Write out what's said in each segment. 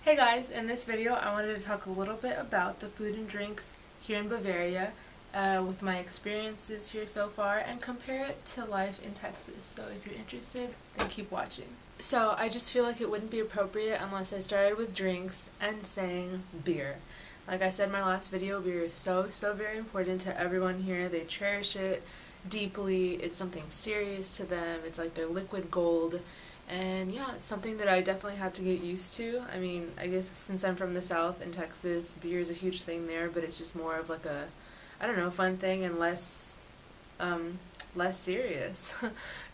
Hey guys, in this video I wanted to talk a little bit about the food and drinks here in Bavaria with my experiences here so far and compare it to life in Texas. So if you're interested, then keep watching. So I just feel like it wouldn't be appropriate unless I started with drinks and saying beer. Like I said in my last video, beer is so very important to everyone here. They cherish it deeply. It's something serious to them. It's like their liquid gold. And yeah, it's something that I definitely had to get used to. I mean, I guess since I'm from the South in Texas, beer is a huge thing there, but it's just more of like a, I don't know, fun thing and less serious.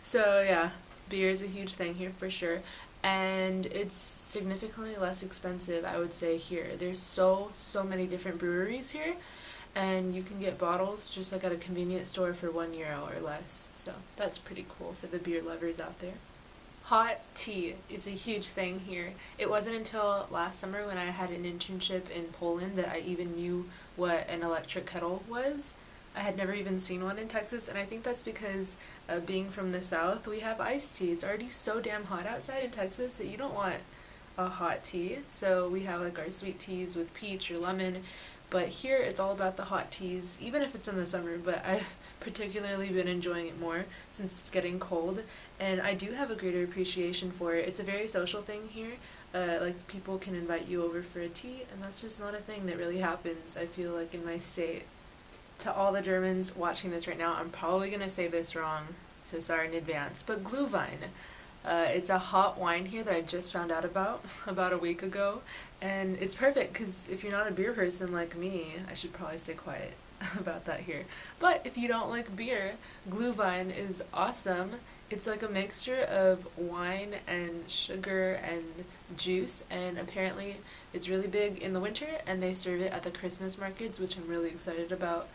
So yeah, beer is a huge thing here for sure. And it's significantly less expensive, I would say, here. There's so many different breweries here, and you can get bottles just like at a convenience store for €1 or less. So that's pretty cool for the beer lovers out there. Hot tea is a huge thing here. It wasn't until last summer when I had an internship in Poland that I even knew what an electric kettle was. I had never even seen one in Texas, and I think that's because being from the South, we have iced tea. It's already so damn hot outside in Texas that you don't want a hot tea. So we have like our sweet teas with peach or lemon. But here it's all about the hot teas, even if it's in the summer, but I've particularly been enjoying it more since it's getting cold, and I do have a greater appreciation for it. It's a very social thing here. Like people can invite you over for a tea, and that's just not a thing that really happens, I feel like, in my state. To all the Germans watching this right now, I'm probably going to say this wrong, so sorry in advance, but Glühwein. It's a hot wine here that I just found out about a week ago, and it's perfect because if you're not a beer person like me, I should probably stay quiet about that here. But if you don't like beer, Glühwein is awesome. It's like a mixture of wine and sugar and juice, and apparently it's really big in the winter, and they serve it at the Christmas markets, which I'm really excited about.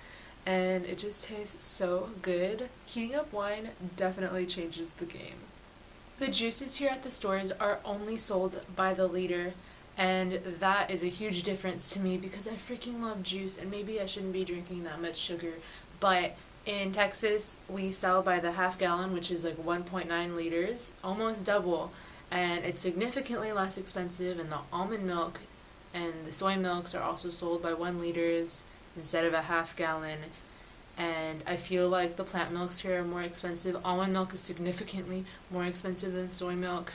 And it just tastes so good. Heating up wine definitely changes the game. The juices here at the stores are only sold by the liter, and that is a huge difference to me because I freaking love juice, and maybe I shouldn't be drinking that much sugar, but in Texas we sell by the half gallon, which is like 1.9 liters, almost double, and it's significantly less expensive, and the almond milk and the soy milks are also sold by 1 liters instead of a half gallon. And I feel like the plant milks here are more expensive. Almond milk is significantly more expensive than soy milk.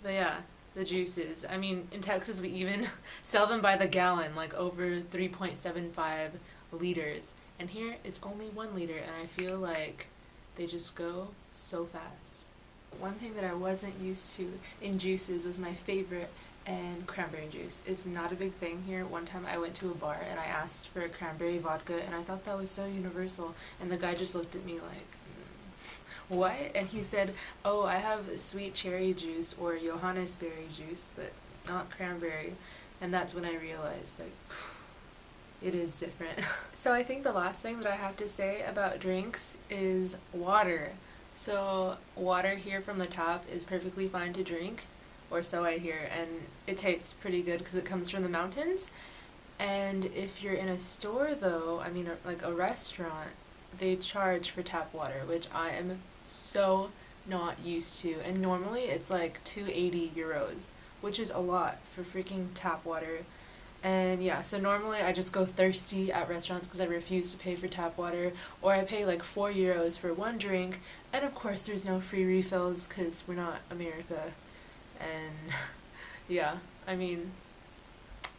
But yeah, the juices. I mean, in Texas we even sell them by the gallon, like over 3.75 liters. And here it's only 1 liter, and I feel like they just go so fast. One thing that I wasn't used to in juices was my favorite, and cranberry juice. It's not a big thing here. One time I went to a bar and I asked for a cranberry vodka, and I thought that was so universal, and the guy just looked at me like, what? And he said, oh, I have sweet cherry juice or Johannisberry juice, but not cranberry. And that's when I realized, like, it is different. So I think the last thing that I have to say about drinks is water. So water here from the tap is perfectly fine to drink, or so I hear, and it tastes pretty good because it comes from the mountains. And if you're in a store though, I mean like a restaurant, they charge for tap water, which I am so not used to, and normally it's like 280 euros, which is a lot for freaking tap water. And yeah, so normally I just go thirsty at restaurants because I refuse to pay for tap water, or I pay like €4 for one drink, and of course there's no free refills because we're not America. And yeah, I mean,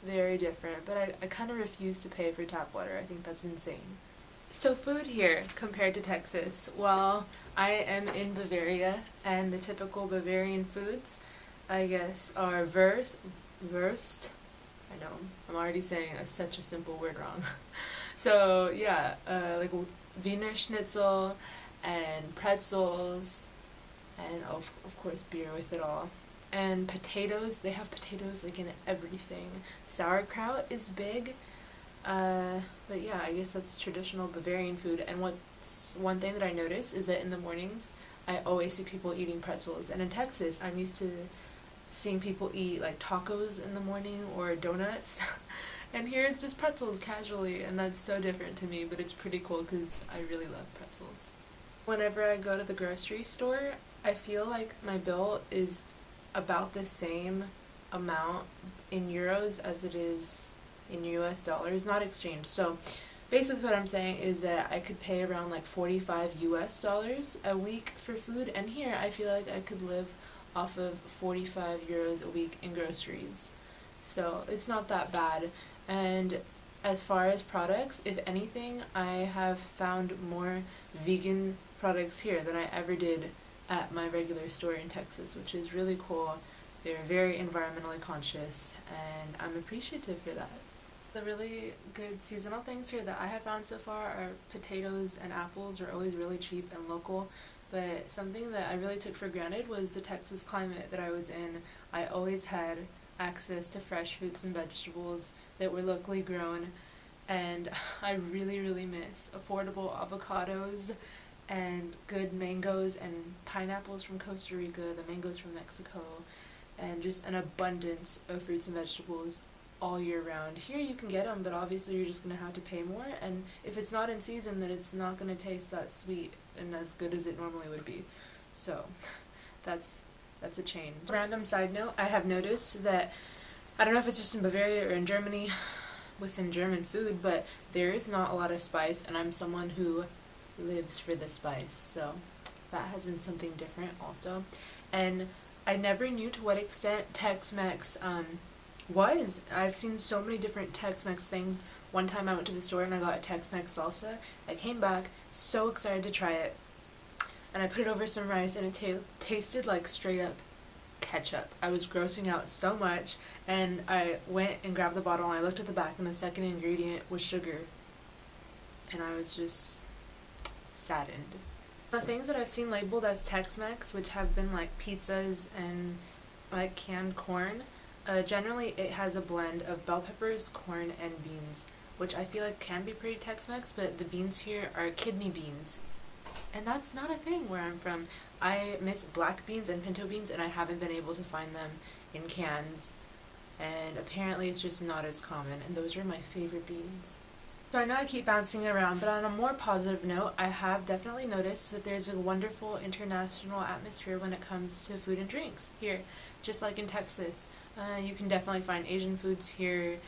very different, but I kind of refuse to pay for tap water. I think that's insane. So food here compared to Texas, well, I am in Bavaria, and the typical Bavarian foods, I guess, are Wurst. I know, I'm already saying such a simple word wrong. So yeah, like Wiener Schnitzel and pretzels, and of course beer with it all. And potatoes, they have potatoes like in everything. Sauerkraut is big, but yeah, I guess that's traditional Bavarian food. And one thing that I noticed is that in the mornings, I always see people eating pretzels. And in Texas, I'm used to seeing people eat like tacos in the morning or donuts. And here it's just pretzels casually, and that's so different to me, but it's pretty cool because I really love pretzels. Whenever I go to the grocery store, I feel like my bill is about the same amount in euros as it is in US dollars, not exchange. So basically what I'm saying is that I could pay around like 45 US dollars a week for food, and here I feel like I could live off of 45 euros a week in groceries. So it's not that bad. And as far as products, if anything, I have found more vegan products here than I ever did at my regular store in Texas, which is really cool. They're very environmentally conscious, and I'm appreciative for that. The really good seasonal things here that I have found so far are potatoes and apples are always really cheap and local, but something that I really took for granted was the Texas climate that I was in. I always had access to fresh fruits and vegetables that were locally grown, and I really, really miss affordable avocados and good mangoes and pineapples from Costa Rica, the mangoes from Mexico, and just an abundance of fruits and vegetables all year round. Here you can get them, but obviously you're just going to have to pay more, and if it's not in season, then it's not going to taste that sweet and as good as it normally would be. So that's a change. Random side note, I have noticed that, I don't know if it's just in Bavaria or in Germany within German food, but there is not a lot of spice, and I'm someone who lives for the spice, so that has been something different also. And I never knew to what extent Tex-Mex was. I've seen so many different Tex-Mex things. One time I went to the store and I got a Tex-Mex salsa. I came back so excited to try it, and I put it over some rice, and it tasted like straight up ketchup. I was grossing out so much, and I went and grabbed the bottle and I looked at the back, and the second ingredient was sugar, and I was just saddened. The things that I've seen labeled as Tex-Mex, which have been like pizzas and like canned corn, generally it has a blend of bell peppers, corn, and beans, which I feel like can be pretty Tex-Mex, but the beans here are kidney beans, and that's not a thing where I'm from. I miss black beans and pinto beans, and I haven't been able to find them in cans, and apparently it's just not as common, and those are my favorite beans. So I know I keep bouncing around, but on a more positive note, I have definitely noticed that there's a wonderful international atmosphere when it comes to food and drinks here, just like in Texas. You can definitely find Asian foods here,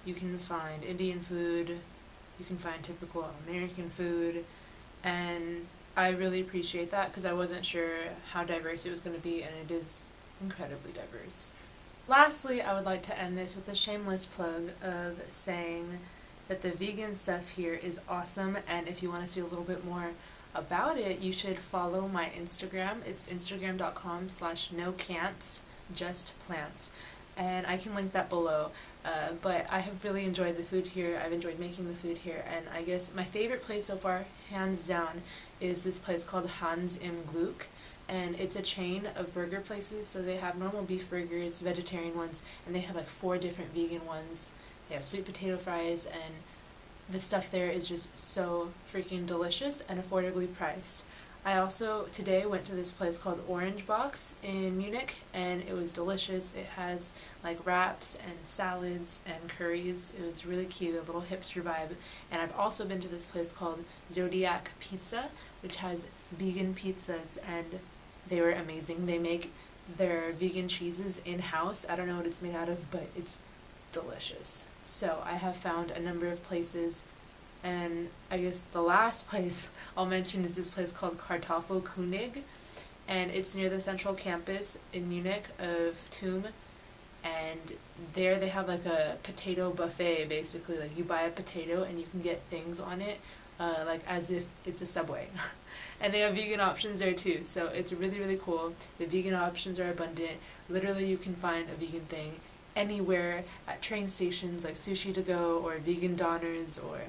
you can find Indian food, you can find typical American food, and I really appreciate that because I wasn't sure how diverse it was going to be, and it is incredibly diverse. Lastly, I would like to end this with a shameless plug of saying that the vegan stuff here is awesome, and if you want to see a little bit more about it, you should follow my Instagram. It's instagram.com/nocants, just plants, and I can link that below. But I have really enjoyed the food here. I've enjoyed making the food here, and I guess my favorite place so far, hands down, is this place called Hans im Glück, and it's a chain of burger places. So they have normal beef burgers, vegetarian ones, and they have like 4 different vegan ones. They have sweet potato fries, and the stuff there is just so freaking delicious and affordably priced. I also today went to this place called Orange Box in Munich, and it was delicious. It has like wraps and salads and curries. It was really cute, a little hipster vibe. And I've also been to this place called Zodiac Pizza, which has vegan pizzas, and they were amazing. They make their vegan cheeses in-house. I don't know what it's made out of, but it's delicious. So I have found a number of places, and I guess the last place I'll mention is this place called Kartoffelkönig, and it's near the central campus in Munich of TUM, and there they have like a potato buffet, basically. Like you buy a potato and you can get things on it, like as if it's a Subway. And they have vegan options there too, so it's really, really cool. The vegan options are abundant. Literally you can find a vegan thing anywhere, at train stations like Sushi to Go or vegan doners, or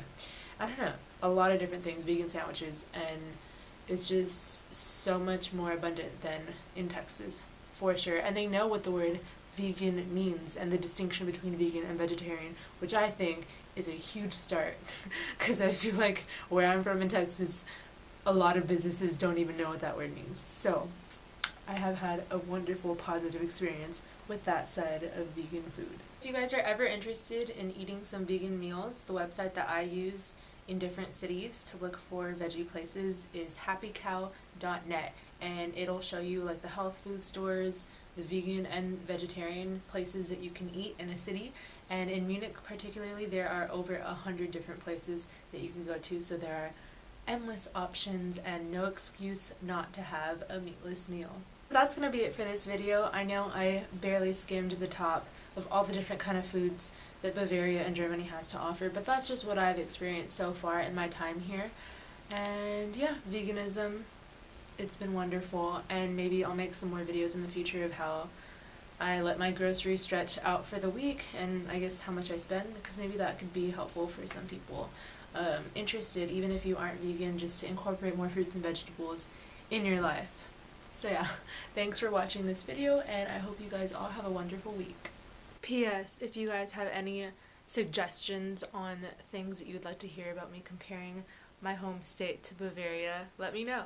I don't know, a lot of different things, vegan sandwiches, and it's just so much more abundant than in Texas, for sure. And they know what the word vegan means and the distinction between vegan and vegetarian, which I think is a huge start, because I feel like where I'm from in Texas, a lot of businesses don't even know what that word means. So I have had a wonderful positive experience with that side of vegan food. If you guys are ever interested in eating some vegan meals, the website that I use in different cities to look for veggie places is happycow.net, and it'll show you like the health food stores, the vegan and vegetarian places that you can eat in a city. And in Munich particularly, there are over 100 different places that you can go to, so there are endless options and no excuse not to have a meatless meal. That's gonna be it for this video. I know I barely skimmed the top of all the different kind of foods that Bavaria and Germany has to offer, but that's just what I've experienced so far in my time here. And yeah, veganism, it's been wonderful, and maybe I'll make some more videos in the future of how I let my groceries stretch out for the week, and I guess how much I spend, because maybe that could be helpful for some people interested, even if you aren't vegan, just to incorporate more fruits and vegetables in your life. So yeah, thanks for watching this video, and I hope you guys all have a wonderful week. P.S. If you guys have any suggestions on things that you would like to hear about me comparing my home state to Bavaria, let me know.